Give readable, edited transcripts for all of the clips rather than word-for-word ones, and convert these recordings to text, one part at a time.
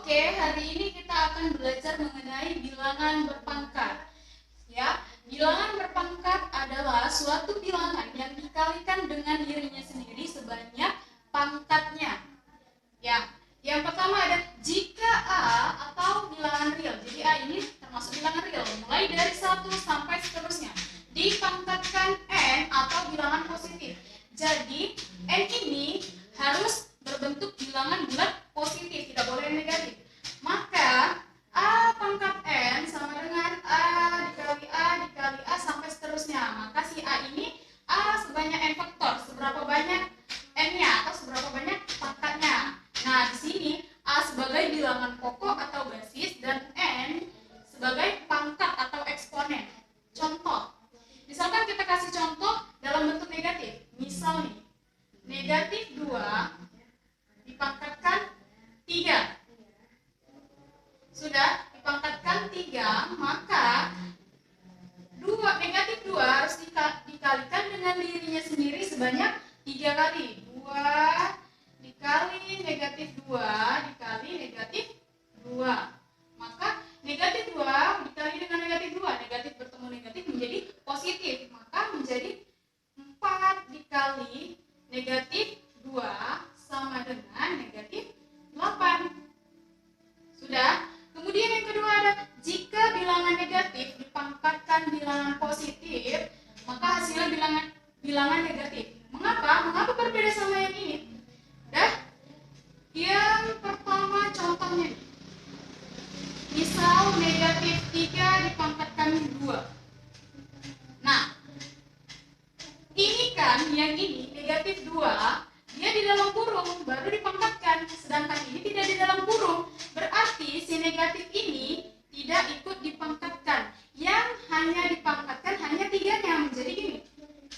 Oke, hari ini kita akan belajar mengenai bilangan berpangkat. Ya, bilangan berpangkat adalah suatu bilangan yang dikalikan dengan dirinya sendiri sebanyak pangkatnya. Ya, yang pertama ada jika A atau bilangan real. Jadi A ini termasuk bilangan real, mulai dari 1 sampai seterusnya. Dipangkatkan N atau bilangan positif. Jadi N ini harus berbentuk bilangan bulat positif, tidak boleh negatif. Maka A pangkat N sama dengan A dikali A sampai seterusnya. Maka si A ini A sebanyak N faktor. Seberapa banyak N-nya atau seberapa banyak pangkatnya. Nah, di sini A sebagai bilangan pokok atau basis dan N sebagai pangkat atau eksponen. Contoh, misalkan kita kasih contoh dalam bentuk negatif. Misal nih, negatif 2 dipangkatkan 3. Sudah dipangkatkan 3, maka negatif 2 harus dikalikan dengan dirinya sendiri sebanyak 3 kali. 2 dikali negatif 2 dikali negatif 2. Maka negatif 2 dikali dengan negatif 2, negatif bertemu negatif menjadi positif. Maka menjadi 4 dikali negatif 2 sama dengan negatif 8. Sudah. Kemudian yang kedua ada jika bilangan negatif dipangkatkan bilangan positif, maka hasilnya bilangan negatif. Mengapa berbeda sama yang ini? Yang pertama contohnya, misal negatif 3 dipangkatkan 2. Nah, ini kan yang ini negatif 2, dia di dalam kurung baru dipangkatkan, sedangkan ini tidak di dalam kurung. Berarti si negatif ini tidak ikut dipangkatkan. Yang hanya dipangkatkan hanya 3-nya. Menjadi gini,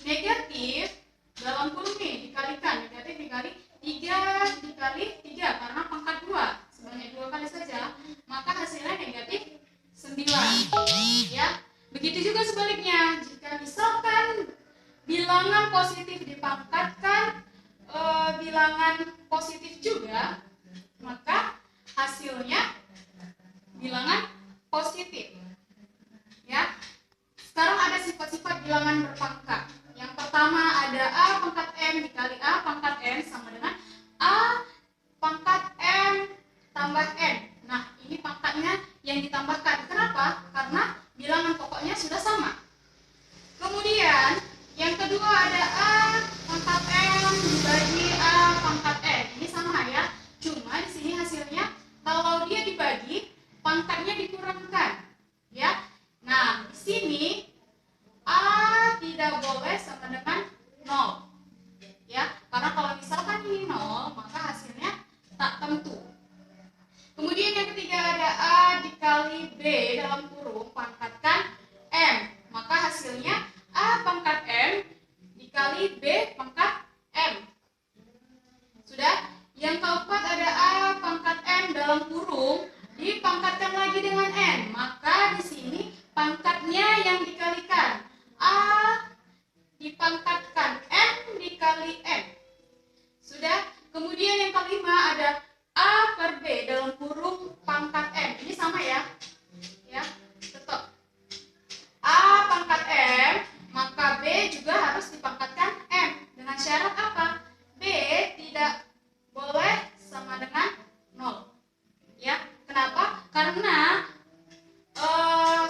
negatif dalam kurung nih dikalikan, negatif dikali 3 dikali 3 karena pangkat 2 sebanyak 2 kali saja, maka hasilnya negatif 9. Ya, begitu juga sebaliknya. Jika misalkan bilangan positif dipangkatkan bilangan positif juga, maka hasilnya bilangan positif. Ya. Sekarang ada sifat-sifat bilangan berpangkat. Yang pertama ada A pangkat M dikali A pangkat N sama dengan A pangkat M tambah N. Nah, ini pangkatnya yang ditambahkan. Kenapa? Karena bilangan pokoknya sudah sama. Kemudian yang kedua ada A pangkat M dibagi A pangkat N. Ini sama ya. Cuma di sini hasilnya kalau dia dibagi pangkatnya dikurangkan. Ya. Nah, di sini A tidak boleh sama dengan 0. Ya, karena kalau misalkan ini 0, maka hasilnya tak tentu. Kemudian yang ketiga ada A dikali B dalam kurung pangkatkan M. Maka hasilnya A pangkat M dikali B pangkat M. Sudah? Yang keempat ada A pangkat M dalam kurung dipangkatkan lagi dengan N. Maka di sini pangkatnya yang dikalikan. A dipangkatkan M dikali M. Sudah? Kemudian yang kelima ada A per B dalam kurung pangkat M. Ini sama ya? Ya, tetap. A pangkat M, maka B juga harus dipangkatkan M. Dengan syarat apa? B tidak boleh sama dengan 0. Ya, kenapa? Karena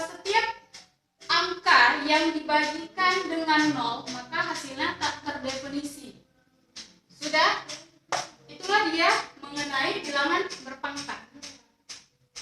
setiap angka yang dibagikan dengan 0, maka hasilnya tak terdefinisi. Sudah?